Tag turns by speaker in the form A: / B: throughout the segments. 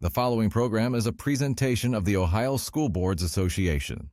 A: The following program is a presentation of the Ohio School Boards Association.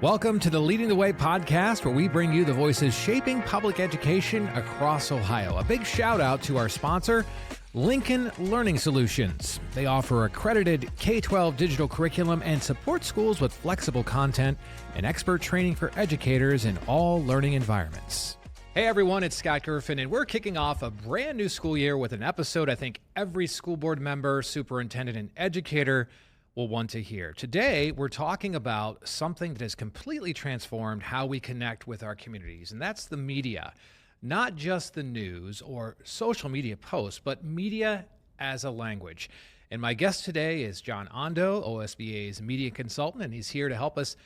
B: Welcome to the Leading the Way podcast, where we bring you the voices shaping public education across Ohio. A big shout out to our sponsor, Lincoln Learning Solutions. They offer accredited K-12 digital curriculum and support schools with flexible content and expert training for educators in all learning environments. Hey everyone, it's Scott Gerfen, and we're kicking off a brand new school year with an episode I think every school board member, superintendent, and educator will want to hear. Today, we're talking about something that has completely transformed how we connect with our communities, and that's the media. Not just the news or social media posts, but media as a language. And my guest today is John Ondo, OSBA's media consultant, and he's here to help us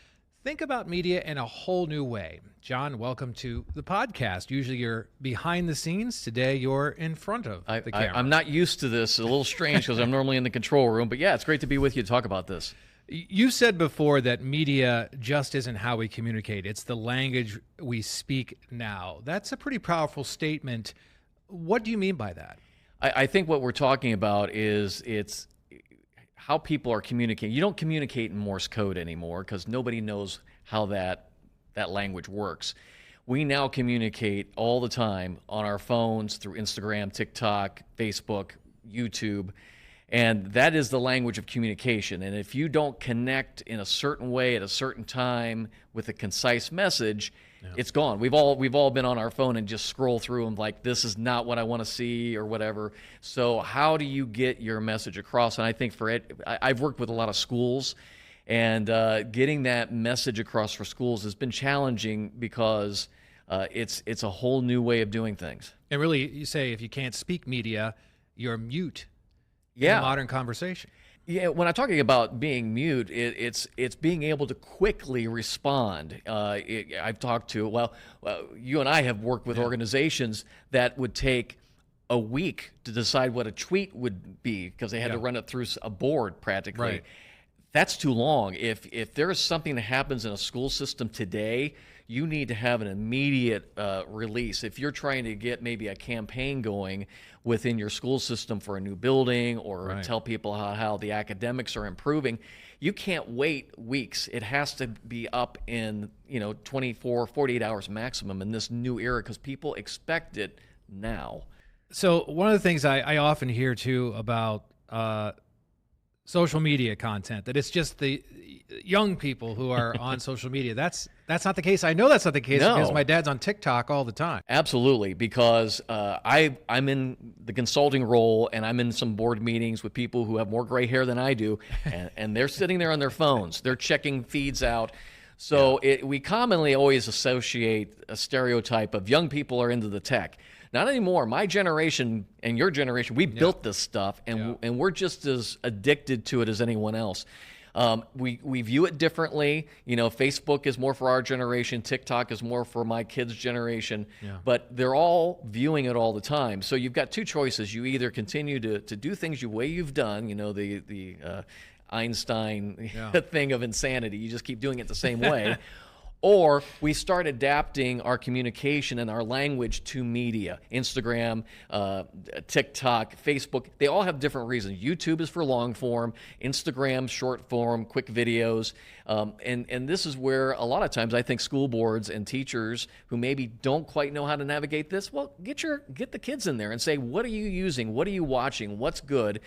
B: think about media in a whole new way. John, welcome to the podcast. Usually you're behind the scenes. Today you're in front of the camera.
C: I'm not used to this. It's a little strange because I'm normally in the control room. But yeah, it's great to be with you to talk about this.
B: You said before that media just isn't how we communicate. It's the language we speak now. That's a pretty powerful statement. What do you mean by that?
C: I think what we're talking about is it's how people are communicating. You don't communicate in Morse code anymore because nobody knows how that language works. We now communicate all the time on our phones through Instagram, TikTok, Facebook, YouTube, and that is the language of communication. And if you don't connect in a certain way at a certain time with a concise message, it's gone. We've all been on our phone and just scroll through them like, this is not what I want to see or whatever. So how do you get your message across? And I think I've worked with a lot of schools, and getting that message across for schools has been challenging because it's a whole new way of doing things.
B: And really, you say if you can't speak media, you're mute in a modern conversation.
C: Yeah, when I'm talking about being mute, it's being able to quickly respond. I've talked to, you and I have worked with organizations that would take a week to decide what a tweet would be because they had to run it through a board practically.
B: Right.
C: That's too long. If there is something that happens in a school system today, you need to have an immediate release. If you're trying to get maybe a campaign going within your school system for a new building or tell people how the academics are improving, you can't wait weeks. It has to be up in 24, 48 hours maximum in this new era because people expect it now.
B: So one of the things I often hear too about social media content, that it's just the young people who are on social media. That's not the case. I know that's not the case because my dad's on TikTok all the time.
C: Absolutely, because I'm in the consulting role and I'm in some board meetings with people who have more gray hair than I do, and they're sitting there on their phones. They're checking feeds out. So we commonly always associate a stereotype of young people are into the tech. Not anymore. My generation and your generation, we built this stuff, and we're just as addicted to it as anyone else. We view it differently. Facebook is more for our generation. TikTok is more for my kids' generation. Yeah. But they're all viewing it all the time. So you've got two choices. You either continue to do things the way you've done, the Einstein thing of insanity. You just keep doing it the same way. Or we start adapting our communication and our language to media. Instagram, TikTok, Facebook, they all have different reasons. YouTube is for long form, Instagram, short form, quick videos. And this is where a lot of times I think school boards and teachers who maybe don't quite know how to navigate this, get the kids in there and say, what are you using? What are you watching? What's good?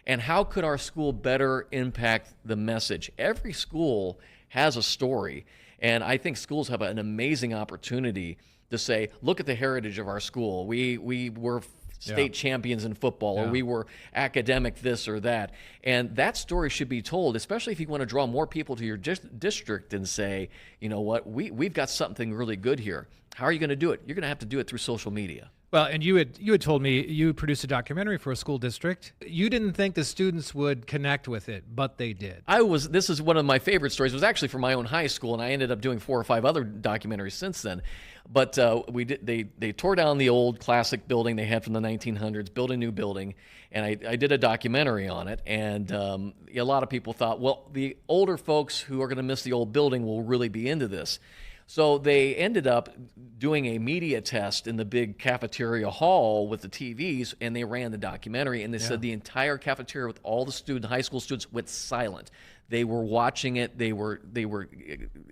C: And how could our school better impact the message? Every school has a story. And I think schools have an amazing opportunity to say, look at the heritage of our school. We were state champions in football, or we were academic this or that. And that story should be told, especially if you want to draw more people to your district and say, you know what, we've got something really good here. How are you going to do it? You're going to have to do it through social media.
B: Well, and you had told me you produced a documentary for a school district. You didn't think the students would connect with it, but they did.
C: This is one of my favorite stories. It was actually from my own high school, and I ended up doing 4 or 5 other documentaries since then. But they tore down the old classic building they had from the 1900s, built a new building, and I did a documentary on it. And a lot of people thought, well, the older folks who are going to miss the old building will really be into this. So they ended up doing a media test in the big cafeteria hall with the TVs, and they ran the documentary, and they said the entire cafeteria with all the students, high school students, went silent. They were watching it. They were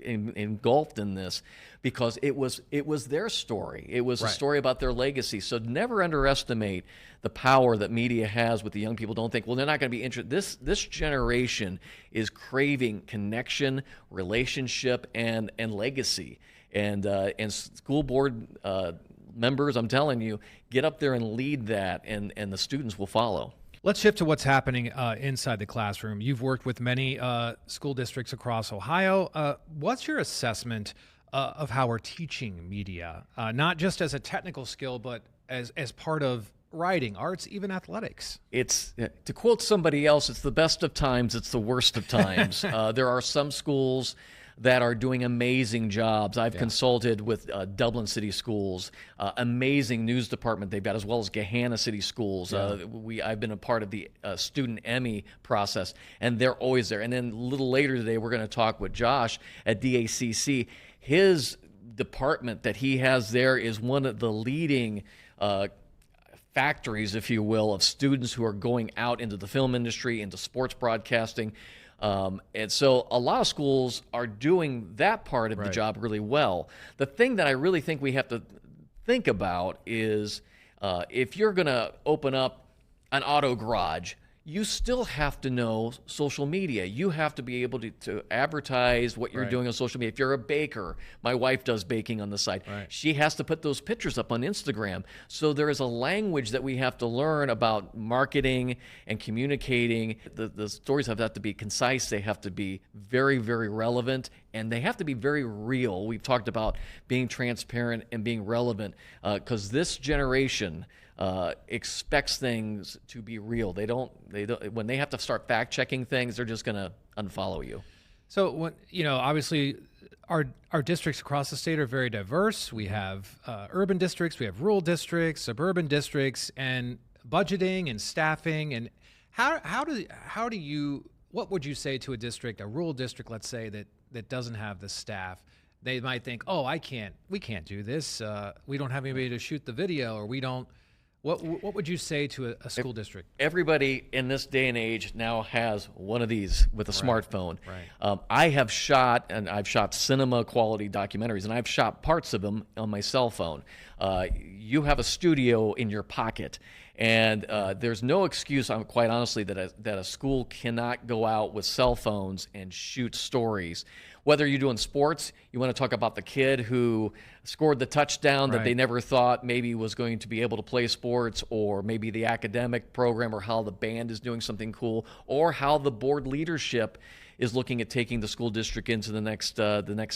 C: engulfed in this because it was their story. It was a story about their legacy. So never underestimate the power that media has with the young people. Don't think, well, they're not going to be interested. This generation is craving connection, relationship, and legacy. And school board members, I'm telling you, get up there and lead that, and the students will follow.
B: Let's shift to what's happening inside the classroom. You've worked with many school districts across Ohio. What's your assessment of how we're teaching media, not just as a technical skill, but as part of writing, arts, even athletics?
C: It's, to quote somebody else, it's the best of times, it's the worst of times. There are some schools that are doing amazing jobs. I've consulted with Dublin City Schools, amazing news department they've got, as well as Gahanna City Schools. I've been a part of the student Emmy process, and they're always there. And then a little later today, we're going to talk with Josh at DACC. His department that he has there is one of the leading factories, if you will, of students who are going out into the film industry, into sports broadcasting. And so a lot of schools are doing that part of the job really well. The thing that I really think we have to think about is if you're going to open up an auto garage, you still have to know social media. You have to be able to advertise what you're doing on social media. If you're a baker, my wife does baking on the side. She has to put those pictures up on Instagram. So there is a language that we have to learn about marketing and communicating. The stories have to be concise. They have to be very, very relevant, and they have to be very real. We've talked about being transparent and being relevant because this generation expects things to be real. They don't, when they have to start fact checking things, they're just going to unfollow you.
B: So when, obviously our districts across the state are very diverse. We have urban districts, we have rural districts, suburban districts, and budgeting and staffing. And what would you say to a district, a rural district, let's say, that doesn't have the staff? They might think, we can't do this. We don't have anybody to shoot the video, or we don't. What would you say to a school district?
C: Everybody in this day and age now has one of these with a smartphone. I've shot cinema quality documentaries, and I've shot parts of them on my cell phone. You have a studio in your pocket, and there's no excuse, quite honestly, that a school cannot go out with cell phones and shoot stories. Whether you're doing sports, you want to talk about the kid who scored the touchdown that they never thought maybe was going to be able to play sports, or maybe the academic program, or how the band is doing something cool, or how the board leadership is looking at taking the school district into the next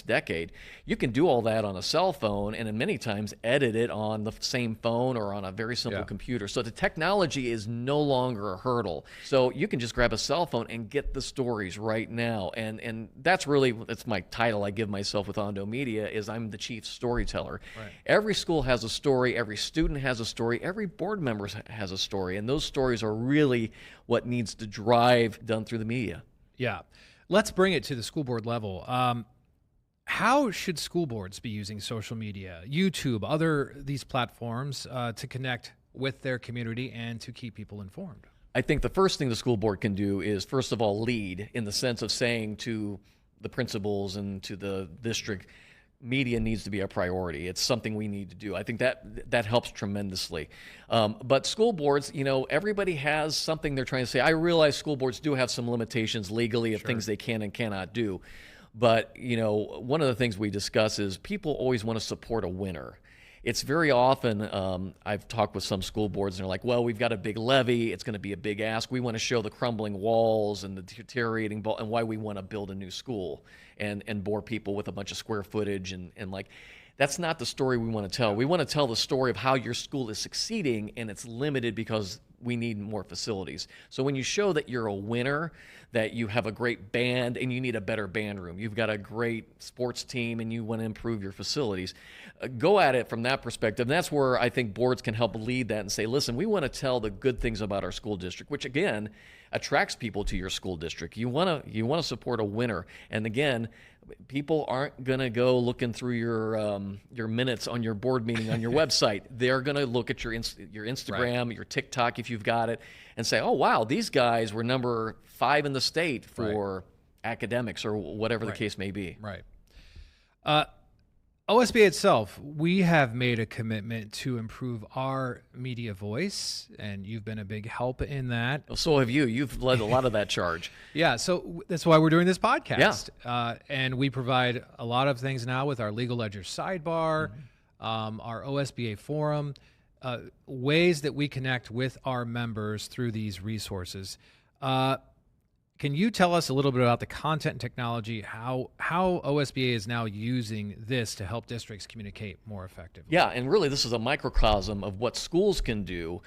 C: decade. You can do all that on a cell phone, and in many times edit it on the same phone or on a very simple computer. So the technology is no longer a hurdle. So you can just grab a cell phone and get the stories right now. And that's my title I give myself with Ondo Media, is I'm the chief storyteller. Every school has a story, every student has a story, every board member has a story, and those stories are really what needs to drive done through the media.
B: Yeah. Let's bring it to the school board level. How should school boards be using social media, YouTube, these platforms to connect with their community and to keep people informed?
C: I think the first thing the school board can do is, first of all, lead, in the sense of saying to the principals and to the district, media needs to be a priority. It's something we need to do. I think that helps tremendously. But school boards, everybody has something they're trying to say. I realize school boards do have some limitations legally of things they can and cannot do. But, one of the things we discuss is people always want to support a winner. It's very often, I've talked with some school boards, and they're like, well, we've got a big levy. It's going to be a big ask. We want to show the crumbling walls and the deteriorating and why we want to build a new school and bore people with a bunch of square footage. And that's not the story we want to tell. We want to tell the story of how your school is succeeding, and it's limited because we need more facilities. So when you show that you're a winner, that you have a great band and you need a better band room, you've got a great sports team and you want to improve your facilities, go at it from that perspective. And that's where I think boards can help lead that and say, listen, we want to tell the good things about our school district, which again attracts people to your school district. You want to support a winner. And again, People aren't going to go looking through your minutes on your board meeting on your website. They're going to look at your Instagram,
B: Right.
C: your TikTok, if you've got it, and say, oh, wow, these guys were number 5 in the state for academics or whatever the case may be.
B: Right. OSBA itself, we have made a commitment to improve our media voice, and you've been a big help in that.
C: Well, so have you. You've led a lot of that charge.
B: Yeah, so that's why we're doing this podcast. Yeah. And we provide a lot of things now with our Legal Ledger sidebar, our OSBA forum, ways that we connect with our members through these resources. Can you tell us a little bit about the content and technology, how OSBA is now using this to help districts communicate more effectively?
C: Yeah, and really this is a microcosm of what schools can do,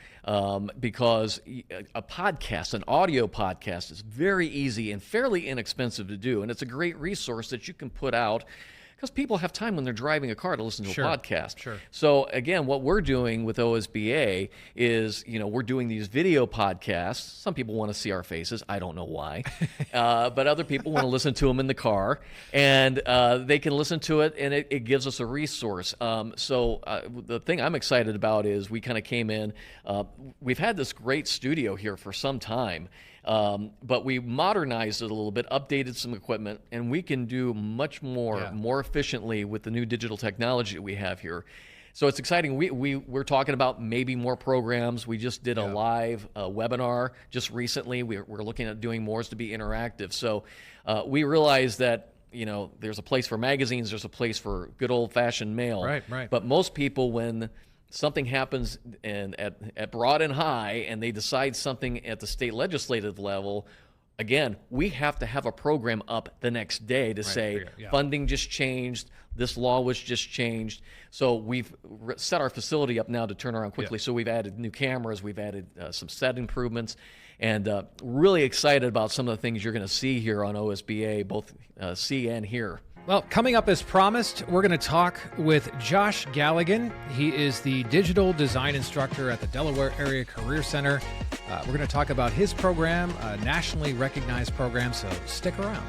C: because a podcast, an audio podcast, is very easy and fairly inexpensive to do, and it's a great resource that you can put out because people have time when they're driving a car to listen to a podcast.
B: Sure.
C: So again, what we're doing with OSBA is, we're doing these video podcasts. Some people want to see our faces. I don't know why. But other people want to listen to them in the car, and they can listen to it, and it gives us a resource. So the thing I'm excited about is we kind of came in. We've had this great studio here for some time. But we modernized it a little bit, updated some equipment, and we can do much more efficiently with the new digital technology that we have here. So it's exciting. We're talking about maybe more programs. We just did a live webinar just recently. We're looking at doing more to be interactive. So we realize that there's a place for magazines, there's a place for good old-fashioned mail.
B: Right.
C: But most people, when something happens at Broad and High, and they decide something at the state legislative level, again, we have to have a program up the next day to say funding just changed, this law was just changed. So we've set our facility up now to turn around quickly. So we've added new cameras, we've added some set improvements, and really excited about some of the things you're going to see here on OSBA, both see and hear.
B: Well, coming up as promised, we're going to talk with Josh Gallagan. He is the digital design instructor at the Delaware Area Career Center. We're going to talk about his program, a nationally recognized program, so stick around.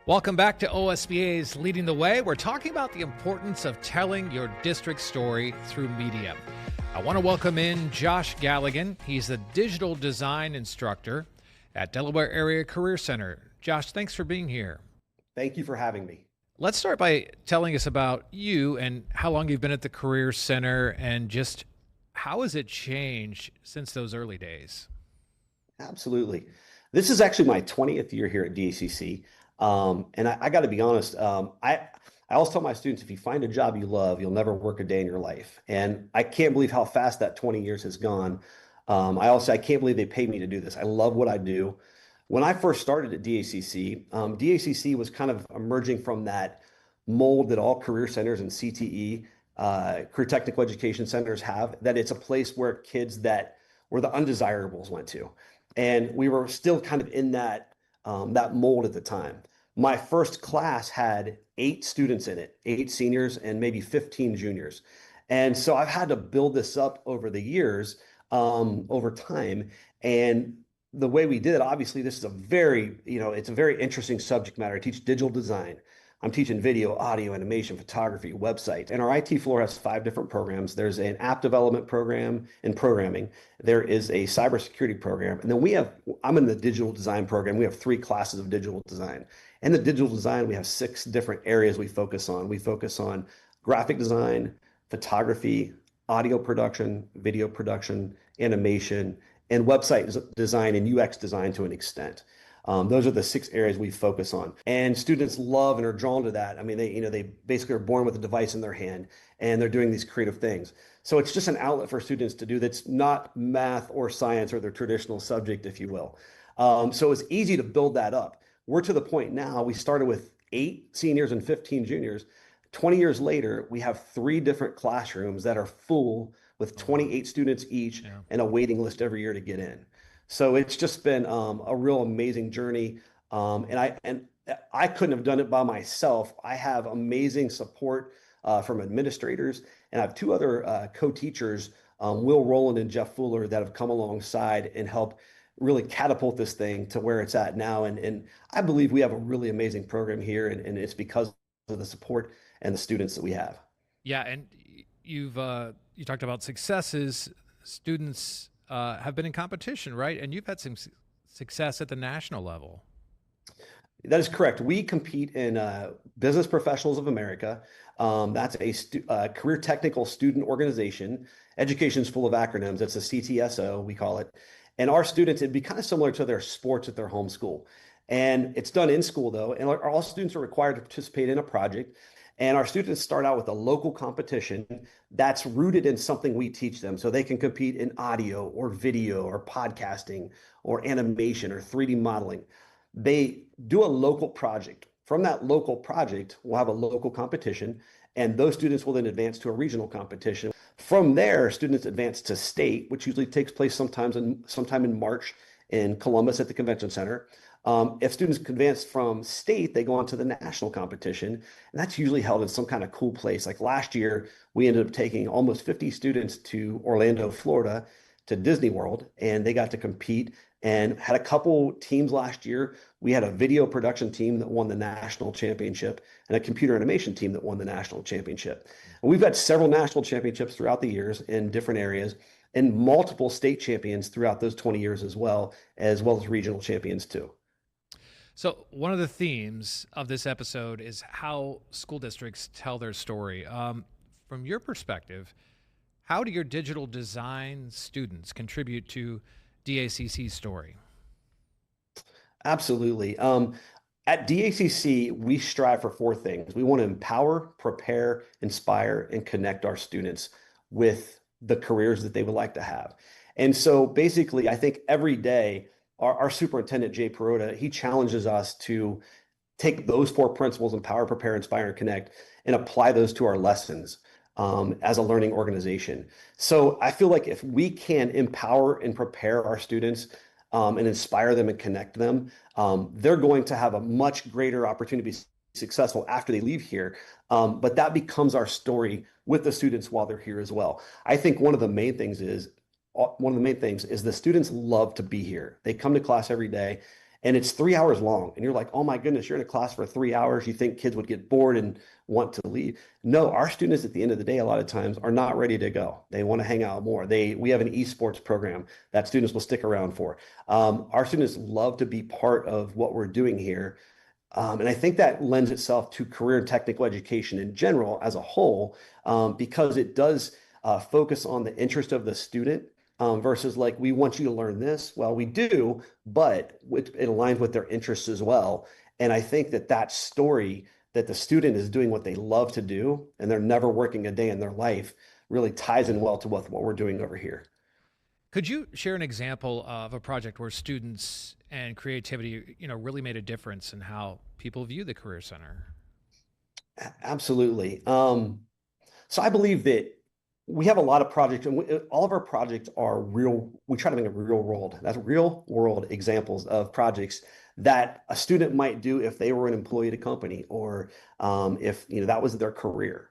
B: Welcome back to OSBA's Leading the Way. We're talking about the importance of telling your district story through media. I want to welcome in Josh Gallagan. He's the digital design instructor at Delaware Area Career Center. Josh, thanks for being here.
D: Thank you for having me.
B: Let's start by telling us about you and how long you've been at the Career Center, and just how has it changed since those early days?
D: Absolutely. This is actually my 20th year here at DACC. And I got to be honest, I always tell my students, if you find a job you love, you'll never work a day in your life. And I can't believe how fast that 20 years has gone. I can't believe they paid me to do this. I love what I do. When I first started at DACC, DACC was kind of emerging from that mold that all career centers and CTE, career technical education centers have, that it's a place where kids that were the undesirables went to. And we were still kind of in that mold at the time. My first class had 8 students in it, 8 seniors and maybe 15 juniors. And so I've had to build this up over the years, over time. And the way we did it, obviously, this is it's a very interesting subject matter. I teach digital design. I'm teaching video, audio, animation, photography, websites. And our IT floor has 5 different programs. There's an app development program and programming. There is a cybersecurity program. And then I'm in the digital design program. We have 3 classes of digital design. In the digital design, we have 6 different areas we focus on. We focus on graphic design, photography, audio production, video production, animation, and website design and UX design to an extent. Those are the 6 areas we focus on, and students love and are drawn to that. I mean, they basically are born with a device in their hand, and they're doing these creative things. So it's just an outlet for students to do that's not math or science or their traditional subject, if you will. So it's easy to build that up. We're to the point now, we started with 8 seniors and 15 juniors. 20 years later, we have 3 different classrooms that are full with 28 students each, and a waiting list every year to get in. So it's just been a real amazing journey. And I couldn't have done it by myself. I have amazing support from administrators, and I have 2 other co-teachers, Will Rowland and Jeff Fuller, that have come alongside and help really catapult this thing to where it's at now. And I believe we have a really amazing program here, and it's because of the support and the students that we have.
B: Yeah, and you talked about successes. Students have been in competition, right? And you've had some success at the national level.
D: That is correct. We compete in Business Professionals of America. That's a career technical student organization. Education's full of acronyms. It's a CTSO, we call it. And our students, it'd be kind of similar to their sports at their home school. And it's done in school, though. And all students are required to participate in a project. And our students start out with a local competition that's rooted in something we teach them. So they can compete in audio or video or podcasting or animation or 3D modeling. They do a local project. From that local project, we'll have a local competition, and those students will then advance to a regional competition. From there, students advance to state, which usually takes place sometime in March in Columbus at the Convention Center. If students advance from state, they go on to the national competition, and that's usually held in some kind of cool place. Like last year, we ended up taking almost 50 students to Orlando, Florida, to Disney World, and they got to compete and had a couple teams last year. We had a video production team that won the national championship and a computer animation team that won the national championship. And we've had several national championships throughout the years in different areas, and multiple state champions throughout those 20 years as well as regional champions too.
B: So one of the themes of this episode is how school districts tell their story. From your perspective, how do your digital design students contribute to DACC's story?
D: Absolutely. At DACC, we strive for 4 things. We want to empower, prepare, inspire, and connect our students with the careers that they would like to have. And so basically, I think every day, our superintendent, Jay Perota, he challenges us to take those 4 principles: empower, prepare, inspire, and connect, and apply those to our lessons as a learning organization. So I feel like if we can empower and prepare our students and inspire them and connect them, they're going to have a much greater opportunity to be successful after they leave here. But that becomes our story with the students while they're here as well. I think one of the main things is the students love to be here. They come to class every day, and it's 3 hours long. And you're like, oh my goodness, you're in a class for 3 hours. You think kids would get bored and want to leave. No, our students at the end of the day, a lot of times are not ready to go. They want to hang out more. We have an esports program that students will stick around for. Our students love to be part of what we're doing here. And I think that lends itself to career and technical education in general as a whole, because it does focus on the interest of the student. Versus like, we want you to learn this. Well, we do, but it aligns with their interests as well. And I think that story that the student is doing what they love to do, and they're never working a day in their life, really ties in well to what we're doing over here.
B: Could you share an example of a project where students and creativity, really made a difference in how people view the Career Center?
D: Absolutely. So I believe that we have a lot of projects, and all of our projects are real. We try to make a real world. That's real world examples of projects that a student might do if they were an employee at a company, or if that was their career.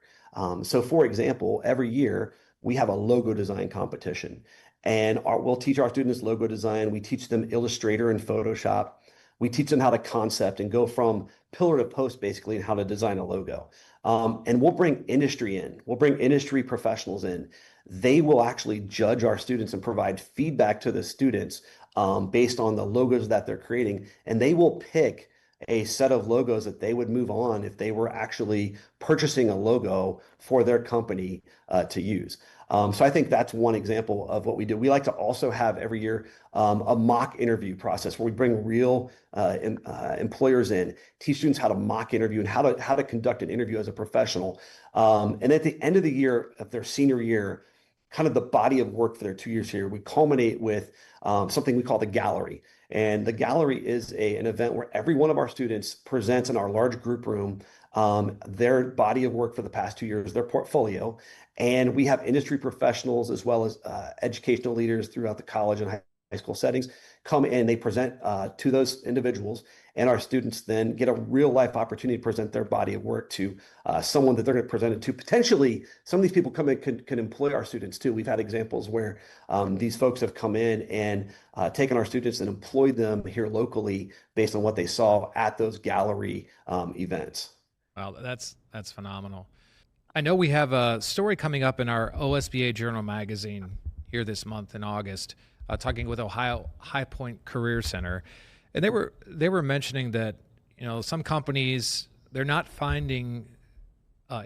D: So for example, every year we have a logo design competition, and we'll teach our students logo design. We teach them Illustrator and Photoshop. We teach them how to concept and go from pillar to post, basically, and how to design a logo. And we'll bring industry in. We'll bring industry professionals in. They will actually judge our students and provide feedback to the students based on the logos that they're creating. And they will pick a set of logos that they would move on if they were actually purchasing a logo for their company to use. So I think that's one example of what we do. We like to also have every year a mock interview process where we bring real employers in, teach students how to mock interview and how to conduct an interview as a professional. And at the end of the year of their senior year, kind of the body of work for their 2 years here, we culminate with something we call the gallery. And the gallery is an event where every one of our students presents in our large group room their body of work for the past 2 years, their portfolio. And we have industry professionals as well as educational leaders throughout the college and high school settings come in, they present to those individuals, and our students then get a real life opportunity to present their body of work to someone that they're going to present it to. Potentially, some of these people come in can employ our students too. We've had examples where these folks have come in and taken our students and employed them here locally based on what they saw at those gallery events.
B: Wow, that's phenomenal. I know we have a story coming up in our OSBA Journal magazine here this month in August, talking with Ohio High Point Career Center, and they were mentioning that some companies, they're not finding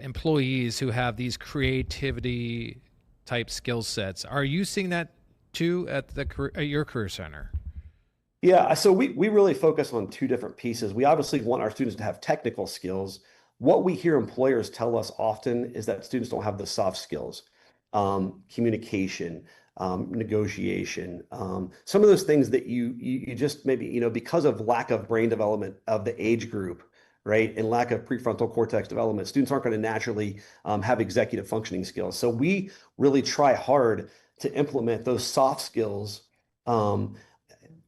B: employees who have these creativity type skill sets. Are you seeing that too at your career center?
D: Yeah, so we really focus on two different pieces. We obviously want our students to have technical skills. What we hear employers tell us often is that students don't have the soft skills, communication, negotiation, some of those things that you just maybe, because of lack of brain development of the age group, right, and lack of prefrontal cortex development, students aren't going to naturally have executive functioning skills. So we really try hard to implement those soft skills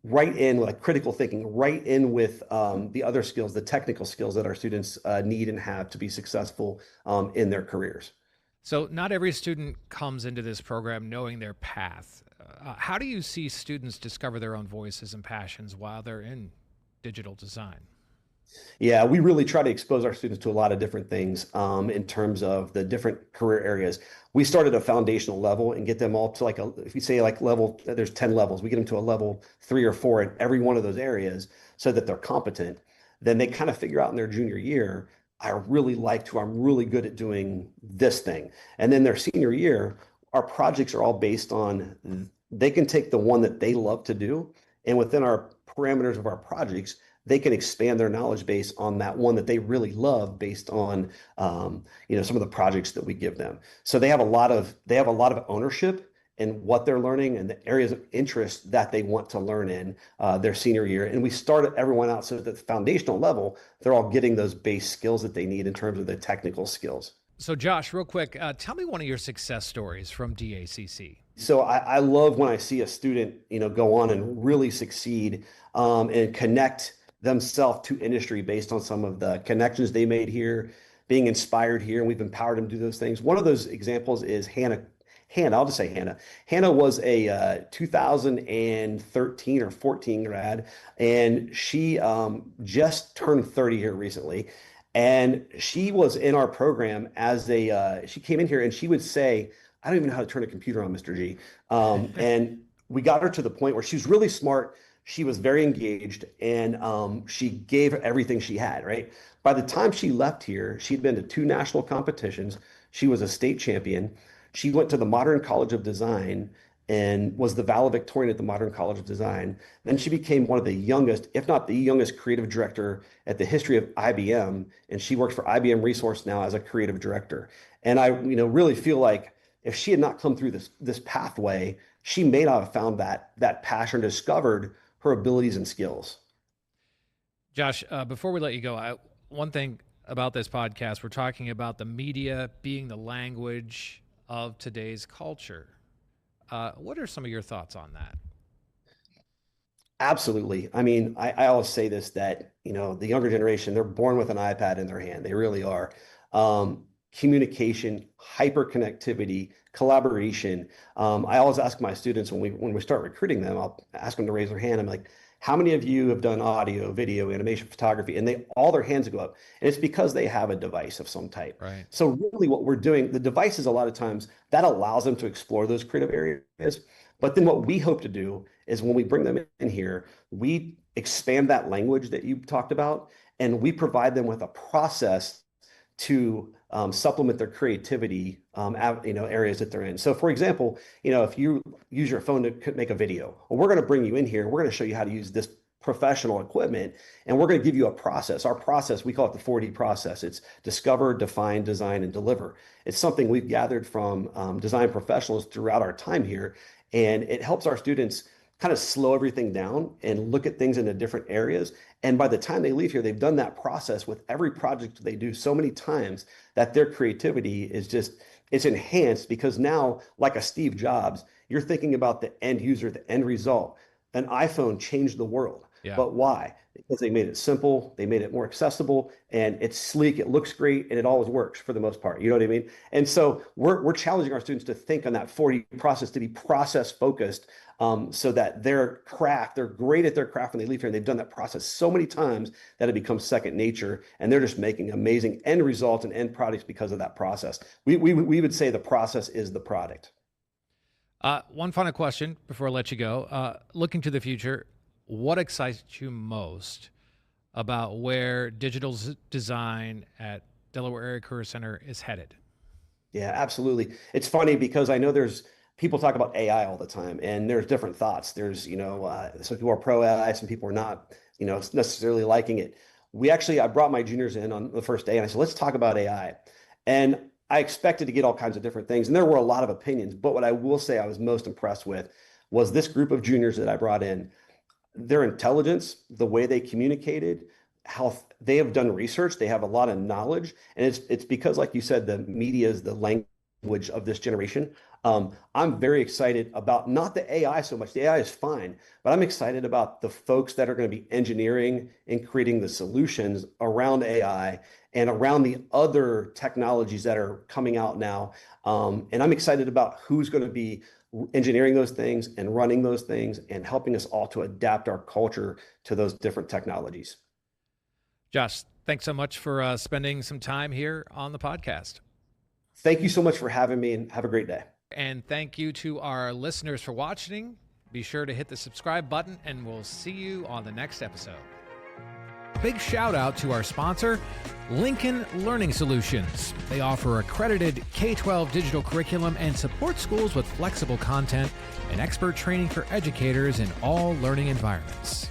D: right in, like critical thinking, right in with the other skills, the technical skills that our students need and have to be successful in their careers.
B: So not every student comes into this program knowing their path. How do you see students discover their own voices and passions while they're in digital design?
D: Yeah, we really try to expose our students to a lot of different things in terms of the different career areas. We start at a foundational level and get them all to if you say level, there's 10 levels, we get them to a level 3 or 4 in every one of those areas so that they're competent. Then they kind of figure out in their junior year, I'm really good at doing this thing. And then their senior year, our projects are all based on, they can take the one that they love to do, and within our parameters of our projects, they can expand their knowledge base on that one that they really love based on some of the projects that we give them. So they have a lot of ownership in what they're learning and the areas of interest that they want to learn in their senior year. And we start everyone out so that at the foundational level, they're all getting those base skills that they need in terms of the technical skills.
B: So Josh, real quick, tell me one of your success stories from DACC.
D: So I love when I see a student, go on and really succeed and connect themselves to industry based on some of the connections they made here, being inspired here, and we've empowered them to do those things. One of those examples is Hannah, I'll just say Hannah. Hannah was a 2013 or 14 grad, and she just turned 30 here recently. And she was in our program as she came in here and she would say, I don't even know how to turn a computer on, Mr. G. And we got her to the point where she was really smart. She was very engaged, and she gave everything she had, right? By the time she left here, she'd been to 2 national competitions. She was a state champion. She went to the Modern College of Design and was the valedictorian at the Modern College of Design. Then she became one of the youngest, if not the youngest, creative director at the history of IBM, and she works for IBM Resource now as a creative director. And I, really feel like if she had not come through this pathway, she may not have found that passion, discovered her abilities and skills.
B: Josh, before we let you go, one thing about this podcast, we're talking about the media being the language of today's culture. What are some of your thoughts on that?
D: Absolutely. I mean, I always say this, that, the younger generation, they're born with an iPad in their hand. They really are. Communication, hyperconnectivity, collaboration. I always ask my students when we start recruiting them, I'll ask them to raise their hand. I'm like, how many of you have done audio, video, animation, photography? And all their hands go up. And it's because they have a device of some type.
B: Right.
D: So really what we're doing, the devices a lot of times, that allows them to explore those creative areas. But then what we hope to do is when we bring them in here, we expand that language that you talked about, and we provide them with a process to supplement their creativity, areas that they're in. So for example, if you use your phone to make a video, well, we're going to bring you in here. We're going to show you how to use this professional equipment, and we're going to give you a process. Our process, we call it the 4D process. It's discover, define, design, and deliver. It's something we've gathered from design professionals throughout our time here, and it helps our students kind of slow everything down and look at things in the different areas. And by the time they leave here, they've done that process with every project they do so many times that their creativity is it's enhanced, because now, like a Steve Jobs, you're thinking about the end user, the end result. An iPhone changed the world.
B: Yeah.
D: But why? Because they made it simple, they made it more accessible, and it's sleek, it looks great, and it always works for the most part. You know what I mean? And so we're challenging our students to think on that 4D process, to be process focused, so that they're great at their craft when they leave here, and they've done that process so many times that it becomes second nature, and they're just making amazing end results and end products because of that process. We would say the process is the product.
B: One final question before I let you go. Looking to the future, what excites you most about where digital design at Delaware Area Career Center is headed?
D: Yeah, absolutely. It's funny because I know people talk about AI all the time, and there's different thoughts. There's, some people are pro AI, some people are not, necessarily liking it. I brought my juniors in on the first day, and I said, let's talk about AI. And I expected to get all kinds of different things, and there were a lot of opinions. But what I will say I was most impressed with was this group of juniors that I brought in. Their intelligence, the way they communicated, how they have done research, they have a lot of knowledge, and it's because, like you said, the media is the language of this generation. I'm very excited about not the AI so much. The AI is fine, but I'm excited about the folks that are going to be engineering and creating the solutions around AI and around the other technologies that are coming out now. And I'm excited about who's going to be engineering those things and running those things and helping us all to adapt our culture to those different technologies.
B: Josh, thanks so much for spending some time here on the podcast.
D: Thank you so much for having me, and have a great day.
B: And thank you to our listeners for watching. Be sure to hit the subscribe button, and we'll see you on the next episode. Big shout out to our sponsor, Lincoln Learning Solutions. They offer accredited K-12 digital curriculum and support schools with flexible content and expert training for educators in all learning environments.